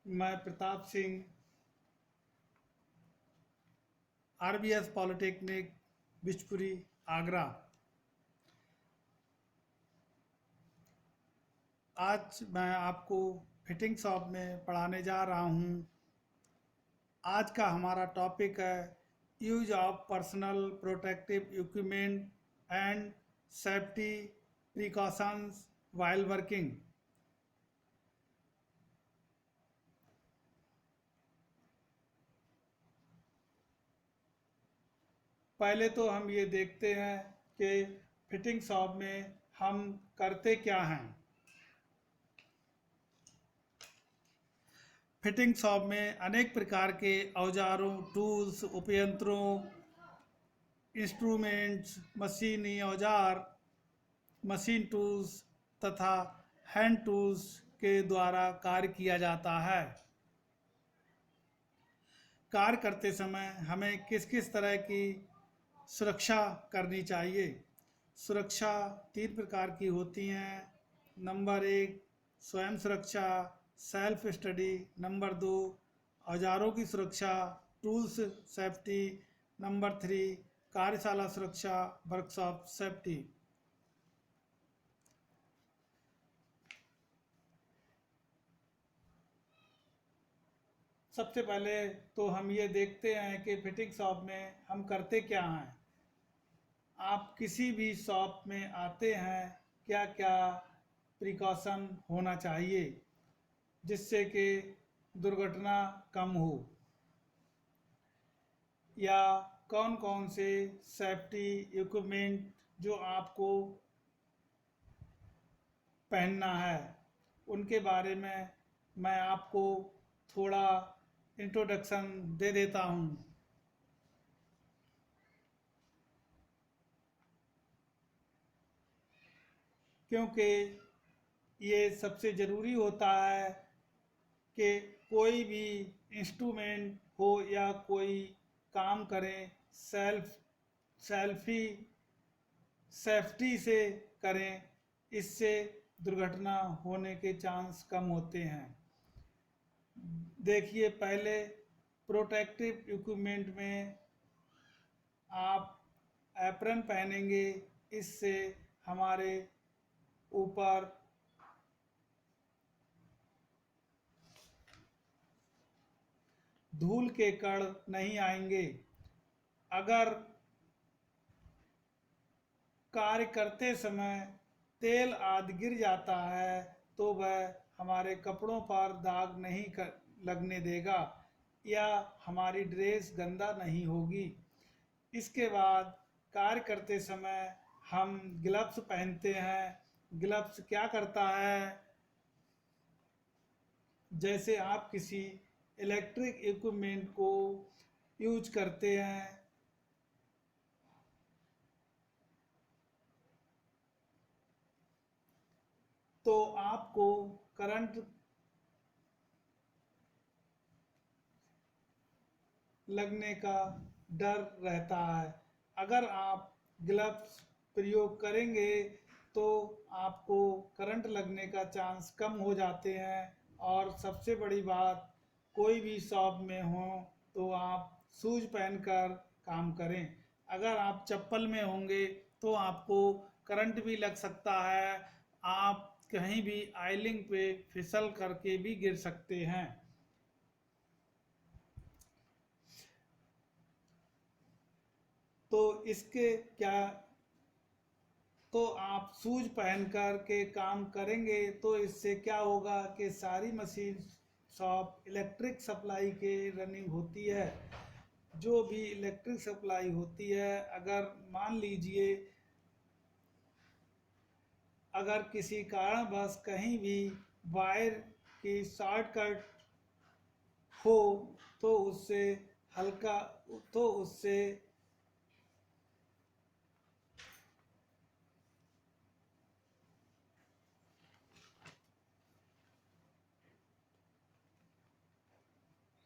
मैं Pratap Singh, RBS polytechnic, Bichpuri, Agra. आज मैं आपको फिटिंग शॉप में पढ़ाने जा रहा हूँ। आज का हमारा टॉपिक है use of personal protective equipment and safety precautions while working. पहले तो हम ये देखते हैं कि फिटिंग शॉप में हम करते क्या हैं। फिटिंग शॉप में अनेक प्रकार के औजारों, टूल्स, उपयंत्रों, इंस्ट्रूमेंट्स, मशीनी औजार, मशीन टूल्स तथा हैंड टूल्स के द्वारा कार्य किया जाता है। कार्य करते समय हमें किस किस तरह की सुरक्षा करनी चाहिए। सुरक्षा तीन प्रकार की होती हैं। नंबर एक, स्वयं सुरक्षा, सेल्फ स्टडी। नंबर दो, औजारों की सुरक्षा, टूल्स सेफ्टी। नंबर थ्री, कार्यशाला सुरक्षा, वर्कशॉप सेफ्टी। सबसे पहले तो हम ये देखते हैं कि फिटिंग शॉप में हम करते क्या हैं। आप किसी भी शॉप में आते हैं, क्या क्या प्रिकॉशन होना चाहिए जिससे कि दुर्घटना कम हो, या कौन कौन से सेफ्टी इक्विपमेंट जो आपको पहनना है, उनके बारे में मैं आपको थोड़ा इंट्रोडक्शन दे देता हूँ। क्योंकि ये सबसे ज़रूरी होता है कि कोई भी इंस्ट्रूमेंट हो या कोई काम करें, सेल्फी सेफ्टी से करें। इससे दुर्घटना होने के चांस कम होते हैं। देखिए, पहले प्रोटेक्टिव इक्विपमेंट में आप एप्रन पहनेंगे। इससे हमारे ऊपर धूल के कण नहीं आएंगे। अगर कार्य करते समय तेल आदि गिर जाता है तो वह हमारे कपड़ों पर दाग नहीं लगने देगा या हमारी ड्रेस गंदा नहीं होगी। इसके बाद कार्य करते समय हम ग्लव्स पहनते हैं। ग्लव्स क्या करता है, जैसे आप किसी इलेक्ट्रिक इक्विपमेंट को यूज करते हैं तो आपको करंट लगने का डर रहता है। अगर आप ग्लव्स प्रयोग करेंगे तो आपको करंट लगने का चांस कम हो जाते हैं। और सबसे बड़ी बात, कोई भी शॉप में हो तो आप शूज पहनकर काम करें। अगर आप चप्पल में होंगे तो आपको करंट भी लग सकता है। आप कहीं भी आइलिंग पे फिसल करके भी गिर सकते हैं। तो इसके क्या, तो आप शूज पहन कर के काम करेंगे तो इससे क्या होगा कि सारी मशीन शॉप इलेक्ट्रिक सप्लाई के रनिंग होती है। जो भी इलेक्ट्रिक सप्लाई होती है, अगर मान लीजिए अगर किसी कारणवश कहीं भी वायर की शॉर्टकट हो तो उससे हल्का तो उससे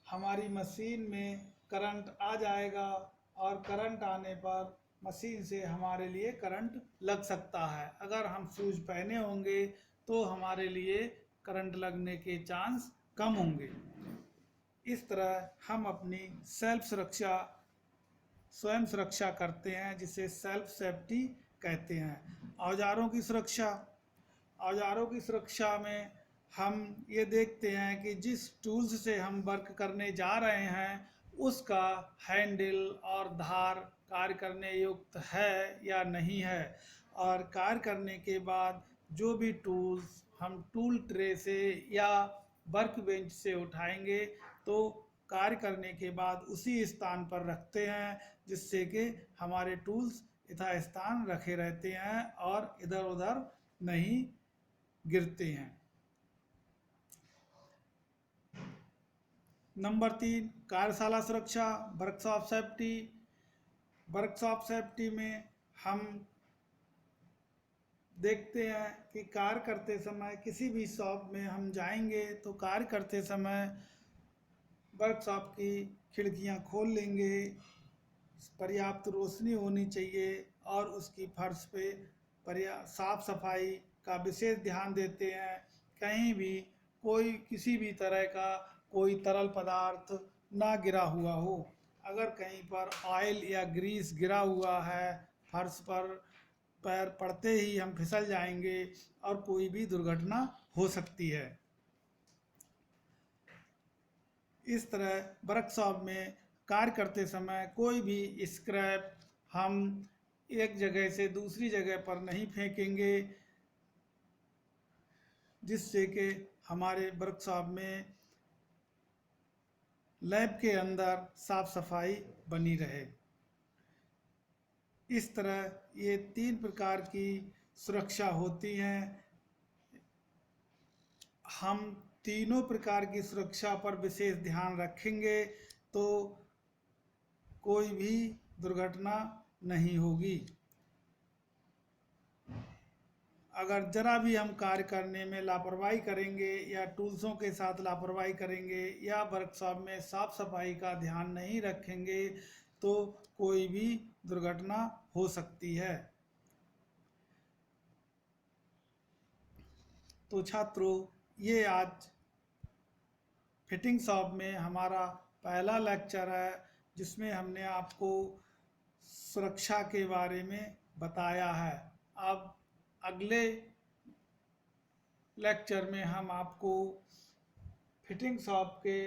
हमारी मशीन में करंट आ जाएगा और करंट आने पर मशीन से हमारे लिए करंट लग सकता है। अगर हम शूज पहने होंगे तो हमारे लिए करंट लगने के चांस कम होंगे। इस तरह हम अपनी स्वयं सुरक्षा करते हैं, जिसे सेल्फ सेफ्टी कहते हैं। औजारों की सुरक्षा में हम ये देखते हैं कि जिस टूल्स से हम वर्क करने जा रहे हैं उसका हैंडल और धार कार्य करने युक्त है या नहीं है, और कार्य करने के बाद जो भी टूल्स हम टूल ट्रे से या वर्क बेंच से उठाएंगे तो कार्य करने के बाद उसी स्थान पर रखते हैं, जिससे कि हमारे टूल्स यथास्थान रखे रहते हैं और इधर उधर नहीं गिरते हैं। नंबर 3, कार्यशाला सुरक्षा, वर्कशॉप सेफ्टी। वर्कशॉप सेफ्टी में हम देखते हैं कि कार्य करते समय किसी भी शॉप में हम जाएंगे तो कार्य करते समय वर्कशॉप की खिड़कियां खोल लेंगे, पर्याप्त रोशनी होनी चाहिए और उसकी फर्श पे साफ सफाई का विशेष ध्यान देते हैं। कहीं भी किसी भी तरह का कोई तरल पदार्थ ना गिरा हुआ हो। अगर कहीं पर ऑयल या ग्रीस गिरा हुआ है फर्श पर, पैर पड़ते ही हम फिसल जाएंगे और कोई भी दुर्घटना हो सकती है। इस तरह वर्कशॉप में कार्य करते समय कोई भी स्क्रैप हम एक जगह से दूसरी जगह पर नहीं फेंकेंगे, जिससे कि हमारे वर्कशॉप में लैब के अंदर साफ सफाई बनी रहे। इस तरह ये 3 प्रकार की सुरक्षा होती हैं। हम तीनों प्रकार की सुरक्षा पर विशेष ध्यान रखेंगे तो कोई भी दुर्घटना नहीं होगी। अगर जरा भी हम कार्य करने में लापरवाही करेंगे या टूल्सों के साथ लापरवाही करेंगे या वर्कशॉप में साफ सफाई का ध्यान नहीं रखेंगे तो कोई भी दुर्घटना हो सकती है। तो छात्रों, ये आज फिटिंग शॉप में हमारा पहला लेक्चर है, जिसमें हमने आपको सुरक्षा के बारे में बताया है। अब अगले लेक्चर में हम आपको फिटिंग शॉप के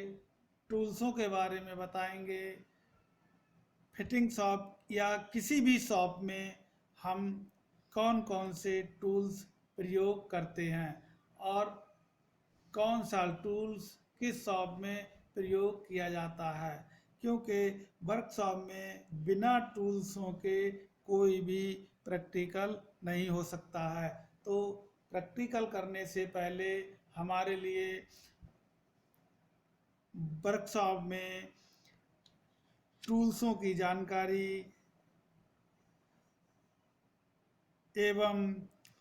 टूल्सों के बारे में बताएंगे। फिटिंग शॉप या किसी भी शॉप में हम कौन कौन से टूल्स प्रयोग करते हैं और कौन सा टूल्स किस शॉप में प्रयोग किया जाता है, क्योंकि वर्कशॉप में बिना टूल्सों के कोई भी प्रैक्टिकल नहीं हो सकता है। तो प्रैक्टिकल करने से पहले हमारे लिए वर्कशॉप में टूल्सों की जानकारी एवं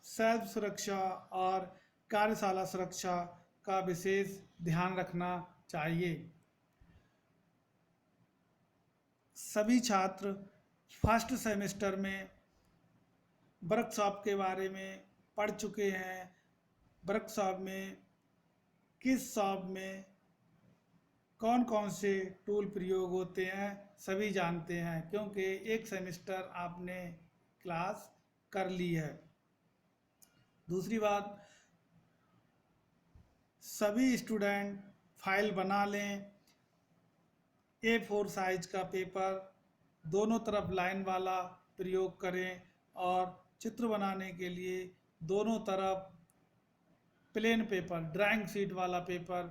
सेल्फ सुरक्षा और कार्यशाला सुरक्षा का विशेष ध्यान रखना चाहिए। सभी छात्र फर्स्ट सेमेस्टर में वर्कशॉप के बारे में पढ़ चुके हैं। वर्कशॉप में किस शॉप में कौन कौन से टूल प्रयोग होते हैं सभी जानते हैं, क्योंकि एक सेमेस्टर आपने क्लास कर ली है। दूसरी बात, सभी स्टूडेंट फाइल बना लें। A4 साइज का पेपर दोनों तरफ लाइन वाला प्रयोग करें और चित्र बनाने के लिए दोनों तरफ प्लेन पेपर, ड्राइंग शीट वाला पेपर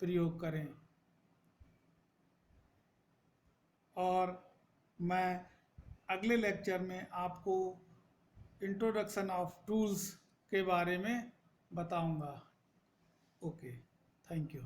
प्रयोग करें। और मैं अगले लेक्चर में आपको इंट्रोडक्शन ऑफ टूल्स के बारे में बताऊंगा। Okay, thank you.